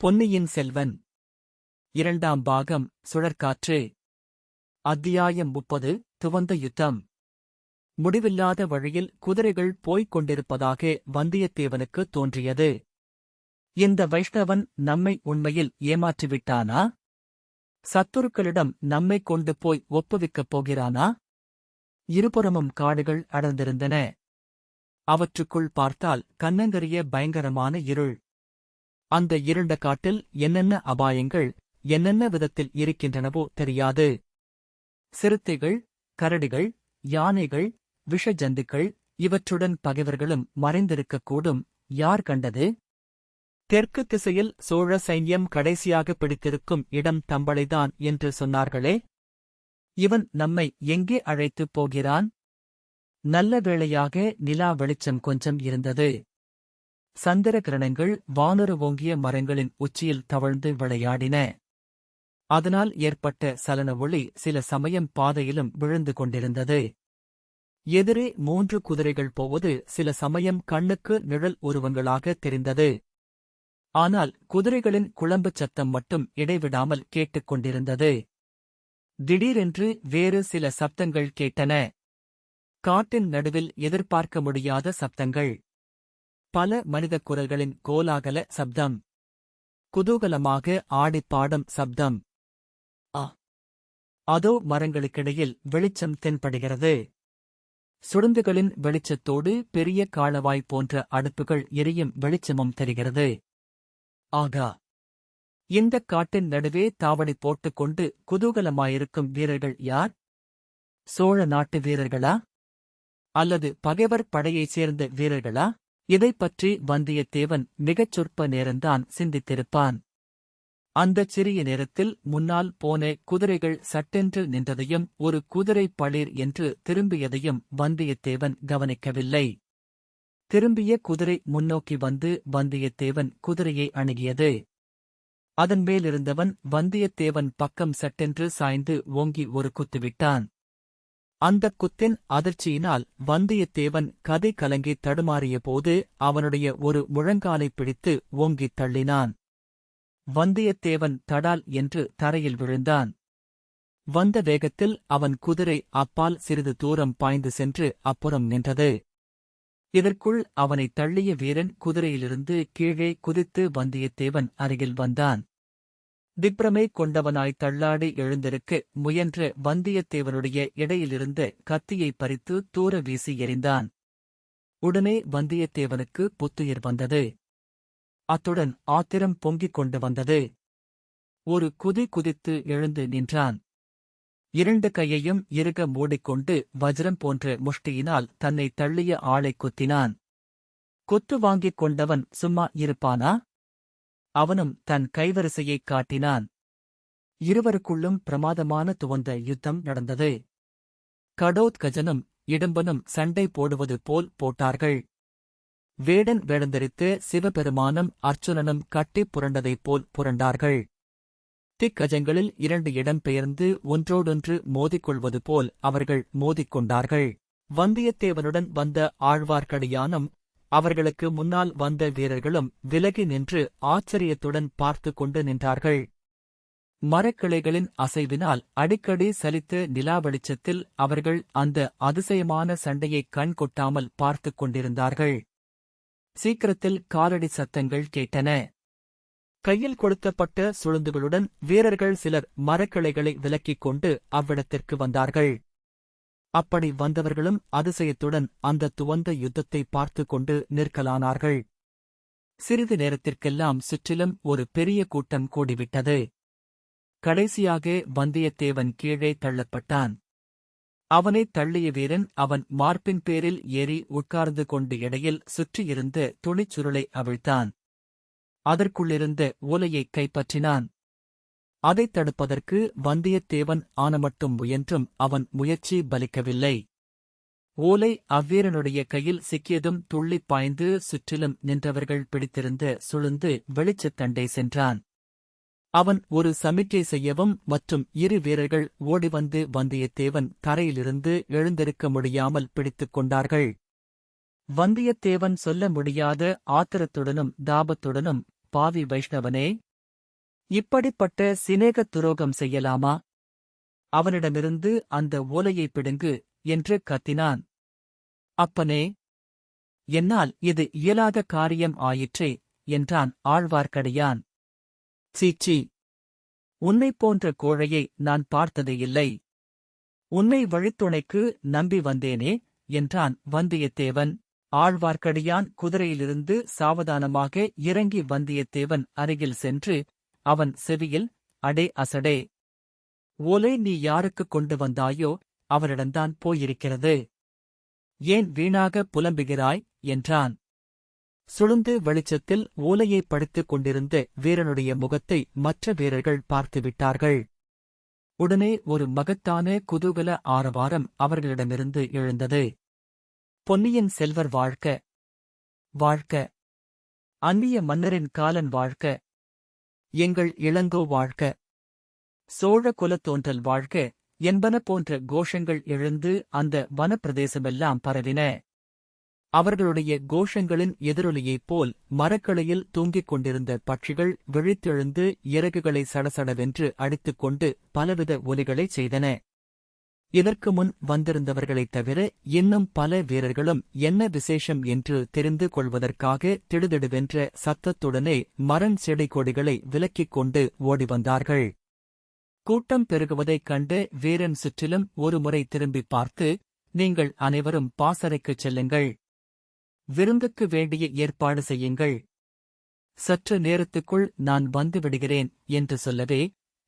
பொன்னியின் செல்வன் இரண்டாம் பாகம் சுழற்காற்று. அத்தியாயம் 30. துவந்த யுத்தம். முடிவில்லாத வழியில் குதிரைகள் போய்க் கொண்டிருப்பதாக வந்தியத்தேவனுக்கு தோன்றியது. இந்த வைஷ்ணவன் நம்மை உண்மையில் ஏமாற்றிவிட்டானா? சத்துருக்களிடம் நம்மை கொண்டு போய் ஒப்புவிக்கப் போகிறானா? இருபுறமும் காடுகள் அடர்ந்திருந்தன. அவற்றுக்குள் பார்த்தால் கன்னங்கரிய பயங்கரமான இருள். அந்த இருண்ட காட்டில் என்னென்ன அபாயங்கள் என்னென்ன விதத்தில் இருக்கின்றனவோ தெரியாது. சிறுத்தைகள், கரடிகள், யானைகள், விஷ ஜந்துக்கள், இவற்றுடன் பகைவர்களும் மறைந்திருக்கக்கூடும். யார் கண்டது? தெற்கு திசையில் சோழ சைன்யம் கடைசியாக பிடித்திருக்கும் இடம் தம்பளைதான் என்று சொன்னார்களே. இவன் நம்மை எங்கே அழைத்துப் போகிறான்? நல்ல வேளையாக நிலா வெளிச்சம் கொஞ்சம் இருந்தது. சந்திர கிரணங்கள் வானுர ஓங்கிய மரங்களின் உச்சியில் தவழ்ந்து விளையாடின. அதனால் ஏற்பட்ட சலன ஒளி சில சமயம் பாதையிலும் விழுந்து கொண்டிருந்தது. எதிரே 3 குதிரைகள் போவது சில சமயம் கண்ணுக்கு நிழல் உருவங்களாக தெரிந்தது. ஆனால் குதிரைகளின் குளம்புச் சத்தம் மட்டும் இடைவிடாமல் கேட்டுக் கொண்டிருந்தது. திடீரென்று வேறு சில சப்தங்கள் கேட்டன. காட்டின் நடுவில் எதிர்பார்க்க முடியாத சப்தங்கள். பல மனிதக் குரல்களின் கோலாகல சப்தம். குதூகலமாக ஆடிப்பாடும் சப்தம். அதோ மரங்களுக்கிடையில் வெளிச்சம் தென்படுகிறது. சுடுந்துகளின் வெளிச்சத்தோடு பெரிய காளவாய் போன்ற அடுப்புகள் எரியும் வெளிச்சமும் தெரிகிறது. ஆகா! இந்தக் காட்டின் நடுவே தாவடி போட்டுக்கொண்டு குதூகலமாயிருக்கும் வீரர்கள் யார்? சோழ நாட்டு வீரர்களா? அல்லது பகைவர் படையைச் சேர்ந்த வீரர்களா? இதைப் பற்றி வந்தியத்தேவன் மிகச் சொற்ப நேரந்தான் சிந்தித்திருப்பான். அந்தச் சிறிய நேரத்தில் முன்னால் போன குதிரைகள் சட்டென்று நின்றதையும் ஒரு குதிரை பளிர் என்று திரும்பியதையும் வந்தியத்தேவன் கவனிக்கவில்லை. திரும்பிய குதிரை முன்னோக்கி வந்து வந்தியத்தேவன் குதிரையை அணுகியது. அதன் மேலிருந்தவன் வந்தியத்தேவன் பக்கம் சட்டென்று சாய்ந்து ஓங்கி ஒரு குத்துவிட்டான். அந்தக் குத்தின் அதிர்ச்சியினால் வந்தியத்தேவன் கதை கலங்கி தடுமாறியபோது அவனுடைய ஒரு முழங்காலைப் பிடித்து ஓங்கித் தள்ளினான். வந்தியத்தேவன் தடால் என்று தரையில் விழுந்தான். வந்த வேகத்தில் அவன் குதிரை அப்பால் சிறிது தூரம் பாய்ந்து சென்று அப்புறம் நின்றது. இதற்குள் அவனைத் தள்ளிய வீரன் குதிரையிலிருந்து கீழே குதித்து வந்தியத்தேவன் அருகில் வந்தான். திக்ரமை கொண்டவனாய் தள்ளாடி எழுந்திருக்க முயன்ற வந்தியத்தேவனுடைய இடையிலிருந்த கத்தியைப் பறித்து தூர வீசி எறிந்தான். உடனே வந்தியத்தேவனுக்கு புத்துயிர் வந்தது. அத்துடன் ஆத்திரம் பொங்கிக் கொண்டு வந்தது. ஒரு குதி குதித்து எழுந்து நின்றான். 2 கையையும் இறுக மூடிக்கொண்டு வஜ்ரம் போன்ற முஷ்டியினால் தன்னை தள்ளிய ஆளைக் குத்தினான். கொத்து வாங்கிக் கொண்டவன் சும்மா இருப்பானா? அவனும் தன் கைவரிசையைக் காட்டினான். இருவருக்குள்ளும் பிரமாதமான துவந்த யுத்தம் நடந்தது. கடோத்கஜனும் இடும்பனும் சண்டை போடுவது போல் போட்டார்கள். வேடன் வேடந்தரித்து சிவபெருமானும் அர்ச்சுனனும் கட்டிப் புரண்டதைப் போல் புரண்டார்கள். திக்கஜங்களில் 2 இடம்பெயர்ந்து ஒன்றோடொன்று மோதிக்கொள்வது போல் அவர்கள் மோதிக்கொண்டார்கள். வந்தியத்தேவனுடன் வந்த ஆழ்வார்க்கடியானும் அவர்களுக்கு முன்னால் வந்த வீரர்களும் விலகி நின்று ஆச்சரியத்துடன் பார்த்து கொண்டு நின்றார்கள். மரக்கிளைகளின் அசைவினால் அடிக்கடி சலித்த நிலா வெளிச்சத்தில் அவர்கள் அந்த அதிசயமான சண்டையைக் கண் கொட்டாமல் பார்த்துக் கொண்டிருந்தார்கள். சீக்கிரத்தில் காலடி சத்தங்கள் கேட்டன. கையில் கொளுத்தப்பட்ட சுளுந்துகளுடன் வீரர்கள் சிலர் மரக்கிளைகளை விலக்கிக் கொண்டு அவ்விடத்திற்கு வந்தார்கள். அப்படி வந்தவர்களும் அதிசயத்துடன் அந்த துவந்த யுத்தத்தை பார்த்து கொண்டு நிற்கலானார்கள். சிறிது நேரத்திற்கெல்லாம் சுற்றிலும் ஒரு பெரிய கூட்டம் கூடிவிட்டது. கடைசியாக வந்தியத்தேவன் கீழே தள்ளப்பட்டான். அவனைத் தள்ளிய வீரன் அவன் மார்பின் பேரில் ஏறி உட்கார்ந்து கொண்டு இடையில் சுற்றியிருந்த துணிச்சுருளை அவிழ்த்தான். அதற்குள்ளிருந்த ஓலையைக் கைப்பற்றினான். அதைத் தடுப்பதற்கு வந்தியத்தேவன் ஆனமட்டும் முயன்றும் அவன் முயற்சி பலிக்கவில்லை. ஓலை அவ்வீரனுடைய கையில் சிக்கியதும் துள்ளிப் பாய்ந்து சுற்றிலும் நின்றவர்கள் பிடித்திருந்த சுளுந்து வெளிச்சத்தண்டை சென்றான். அவன் ஒரு சமிக்ஞை செய்யவும் மற்றும் 2 வீரர்கள் ஓடிவந்து வந்தியத்தேவன் தரையிலிருந்து எழுந்திருக்க முடியாமல் பிடித்துக் கொண்டார்கள். வந்தியத்தேவன் சொல்ல முடியாத ஆத்திரத்துடனும் தாபத்துடனும், பாவி வைஷ்ணவனே, இப்படிப்பட்ட சிநேகத் துரோகம் செய்யலாமா? அவனிடமிருந்து அந்த ஓலையை பிடுங்கு என்று கத்தினான். அப்பனே, என்னால் இது இயலாத காரியம் ஆயிற்றே என்றான் ஆழ்வார்க்கடியான். சீச்சி, உன்னைப் போன்ற கோழையை நான் பார்த்ததே இல்லை. உன்னை வழித்துணைக்கு நம்பி வந்தேனே என்றான் வந்தியத்தேவன். ஆழ்வார்க்கடியான் குதிரையிலிருந்து சாவதானமாக இறங்கி வந்தியத்தேவன் அருகில் சென்று அவன் செவியில், அடே அசடே, ஓலை நீ யாருக்குக் கொண்டு வந்தாயோ அவரிடம்தான் போயிருக்கிறது. ஏன் வீணாக புலம்புகிறாய் என்றான். சுளுந்து வெளிச்சத்தில் ஓலையை படித்துக் கொண்டிருந்த வீரனுடைய முகத்தை மற்ற வீரர்கள் பார்த்துவிட்டார்கள். உடனே ஒரு மகத்தான குதூகல ஆரவாரம் அவர்களிடமிருந்து எழுந்தது. பொன்னியின் செல்வர் வாழ்க! வாழ்க! அந்நிய மன்னரின் காலன் வாழ்க! எங்கள் இளங்கோ வாழ்க! சோழ குலத்தோன்றல் வாழ்க! என்பன போன்ற கோஷங்கள் எழுந்து அந்த வனப்பிரதேசமெல்லாம் பரவின. அவர்களுடைய கோஷங்களின் எதிரொலியைப் போல் மரக்கிளையில் தூங்கிக் கொண்டிருந்த பட்சிகள் விழித்தெழுந்து இறகுகளை சடசடவென்று அடித்துக்கொண்டு பலவித ஒலிகளைச் செய்தன. இதற்கு முன் வந்திருந்தவர்களைத் தவிர இன்னும் பல வீரர்களும் என்ன விசேஷம் என்று தெரிந்து கொள்வதற்காக திடுதிடுவென்ற சத்தத்துடனே மரண் செடி கொடிகளை விலக்கிக் கொண்டு ஓடி வந்தார்கள். கூட்டம் பெருகுவதைக் கண்டு வீரன் சுற்றிலும் ஒருமுறை திரும்பிப் பார்த்து, நீங்கள் அனைவரும் பாசறைக்குச் செல்லுங்கள். விருந்துக்கு வேண்டிய ஏற்பாடு செய்யுங்கள். சற்று நேரத்துக்குள் நான் வந்துவிடுகிறேன் என்று சொல்லவே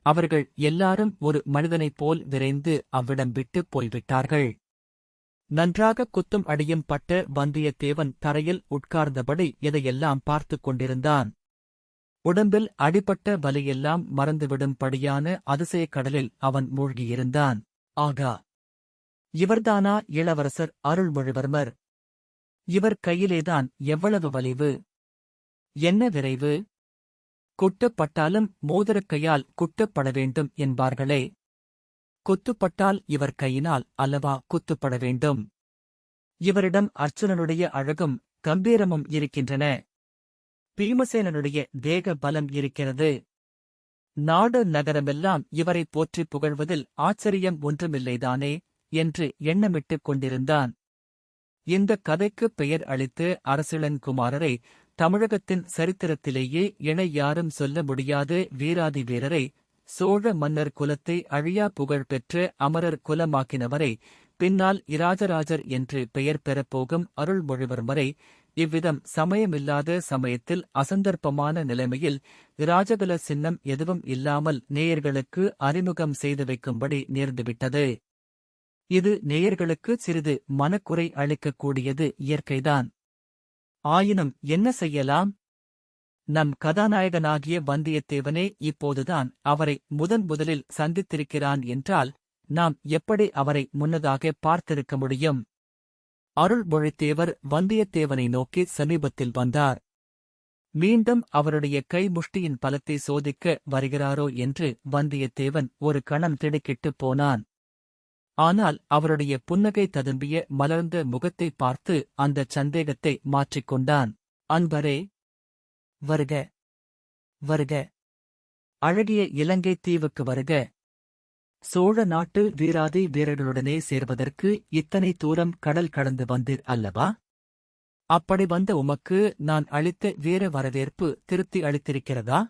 அவர்கள் எல்லாரும் ஒரு மனிதனைப் போல் விரைந்து அவ்விடம் விட்டுப் போய்விட்டார்கள். நன்றாக குத்தும் அடியும் பட்ட வந்தியத்தேவன் தரையில் உட்கார்ந்தபடி எதையெல்லாம் பார்த்துக் கொண்டிருந்தான். உடம்பில் அடிபட்ட வலியெல்லாம் மறந்துவிடும்படியான அதிசயக் கடலில் அவன் மூழ்கியிருந்தான். ஆகா, இவர்தானா இளவரசர் அருள்மொழிவர்மர்? இவர் கையிலேதான் எவ்வளவு வலிவு, என்ன விரைவு! குட்டுப்பட்டாலும் மோதிரக் கையால் குட்டுப்பட வேண்டும் என்பார்களே, குத்துப்பட்டால் இவர் கையினால் அல்லவா குத்துப்பட வேண்டும்? இவரிடம் அர்ச்சுனனுடைய அழகும் கம்பீரமும் இருக்கின்றன. பீமசேனனுடைய தேக பலம் இருக்கிறது. நாடு நகரமெல்லாம் இவரைப் போற்றிப் புகழ்வதில் ஆச்சரியம் ஒன்றுமில்லைதானே என்று எண்ணமிட்டுக் கொண்டிருந்தான். இந்தக் கதைக்குப் பெயர் அளித்து அரசிளங்குமாரரை, தமிழகத்தின் சரித்திரத்திலேயே இணை யாரும் சொல்ல முடியாத வீராதி வீரரை, சோழ மன்னர் குலத்தை அழியா புகழ் பெற்ற அமரர் குலமாக்கினவரை, பின்னால் இராஜராஜர் என்று பெயர் பெறப்போகும் அருள்மொழிவர்மரை, இவ்விதம் சமயமில்லாத சமயத்தில் அசந்தர்ப்பமான நிலைமையில் இராஜகுல சின்னம் எதுவும் இல்லாமல் நேயர்களுக்கு அறிமுகம் செய்து வைக்கும்படி நேர்ந்துவிட்டது. இது நேயர்களுக்கு சிறிது மனக்குறை அளிக்கக்கூடியது இயற்கைதான். ஆயினும் என்ன செய்யலாம்? நம் கதாநாயகனாகிய வந்தியத்தேவனே இப்போதுதான் அவரை முதலில் சந்தித்திருக்கிறான் என்றால் நாம் எப்படி அவரை முன்னதாக பார்த்திருக்க முடியும்? அருள்மொழித்தேவர் வந்தியத்தேவனை நோக்கி சமீபத்தில் வந்தார். மீண்டும் அவருடைய கை முஷ்டியின் பலத்தை சோதிக்க வருகிறாரோ என்று வந்தியத்தேவன் ஒரு கணம் திடுக்கிட்டுப் போனான். ஆனால் அவருடைய புன்னகை ததும்பிய மலர்ந்த முகத்தை பார்த்து அந்தச் சந்தேகத்தை மாற்றிக்கொண்டான். அன்பரே, வருக, வருக! அழகிய இலங்கைத் தீவுக்கு வருக! சோழ நாட்டு வீராதி வீரர்களுடனே சேர்வதற்கு இத்தனை தூரம் கடல் கடந்து வந்தீர் அல்லவா? அப்படி வந்த உமக்கு நான் அளித்த வீர வரவேற்பு திருப்தி அளித்திருக்கிறதா?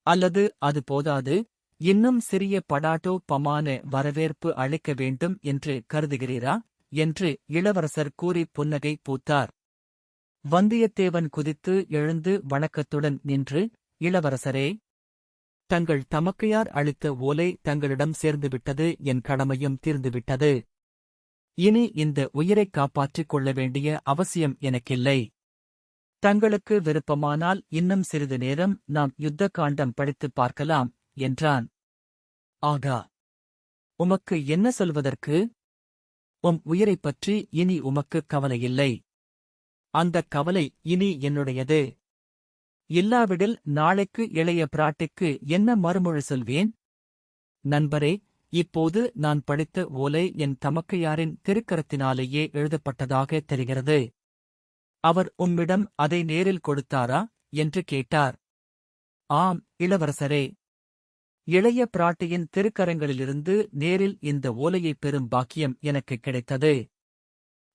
அல்லது அது போதாது, இன்னும் சிறிய படாட்டோபமான வரவேற்பு அளிக்க வேண்டும் என்று கருதுகிறீரா? என்று இளவரசர் கூறி புன்னகை பூத்தார். வந்தியத்தேவன் குதித்து எழுந்து வணக்கத்துடன் நின்று, இளவரசரே, தங்கள் தமக்கையார் அளித்த ஓலை தங்களிடம் சேர்ந்துவிட்டது, என் கடமையும் தீர்ந்துவிட்டது. இனி இந்த உயிரைக் காப்பாற்றிக் கொள்ள வேண்டிய அவசியம் எனக்கில்லை. தங்களுக்கு விருப்பமானால் இன்னும் சிறிது நேரம் நாம் யுத்த காண்டம் படித்துப் பார்க்கலாம் என்றான். ஆகா, உமக்கு என்ன சொல்வதற்கு? உம் உயிரைப் பற்றி இனி உமக்கு கவலையில்லை. அந்தக் கவலை இனி என்னுடையது. இல்லாவிடில் நாளைக்கு இளைய பிராட்டிக்கு என்ன மறுமொழி சொல்வேன்? நண்பரே, இப்போது நான் படித்த ஓலை என் தமக்கையாரின் திருக்கரத்தினாலேயே எழுதப்பட்டதாக தெரிகிறது. அவர் உம்மிடம் அதை நேரில் கொடுத்தாரா என்று கேட்டார். ஆம், இளவரசரே. இளைய பிராட்டியின் திருக்கரங்களிலிருந்து நேரில் இந்த ஓலையைப் பெறும் பாக்கியம் எனக்குக் கிடைத்தது.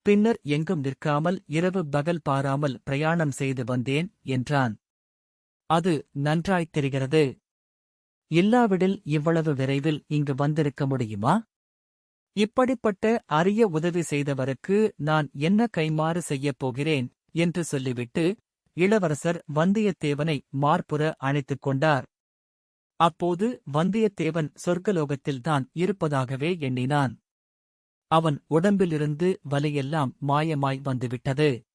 பின்னர் எங்கும் நிற்காமல் இரவு பகல் பாராமல் பிரயாணம் செய்து வந்தேன் என்றான். அது நன்றாய்த் தெரிகிறது. இல்லாவிடில் இவ்வளவு விரைவில் இங்கு வந்திருக்க முடியுமா? இப்படிப்பட்ட அரிய உதவி செய்தவருக்கு நான் என்ன கைமாறு செய்யப் போகிறேன் என்று சொல்லிவிட்டு இளவரசர் வந்தியத்தேவனை மார்புற அணைத்துக் கொண்டார். அப்போது வந்தியத்தேவன் சொர்க்கலோகத்தில்தான் இருப்பதாகவே எண்ணினான். அவன் உடம்பிலிருந்து வலியெல்லாம் மாயமாய் வந்துவிட்டது.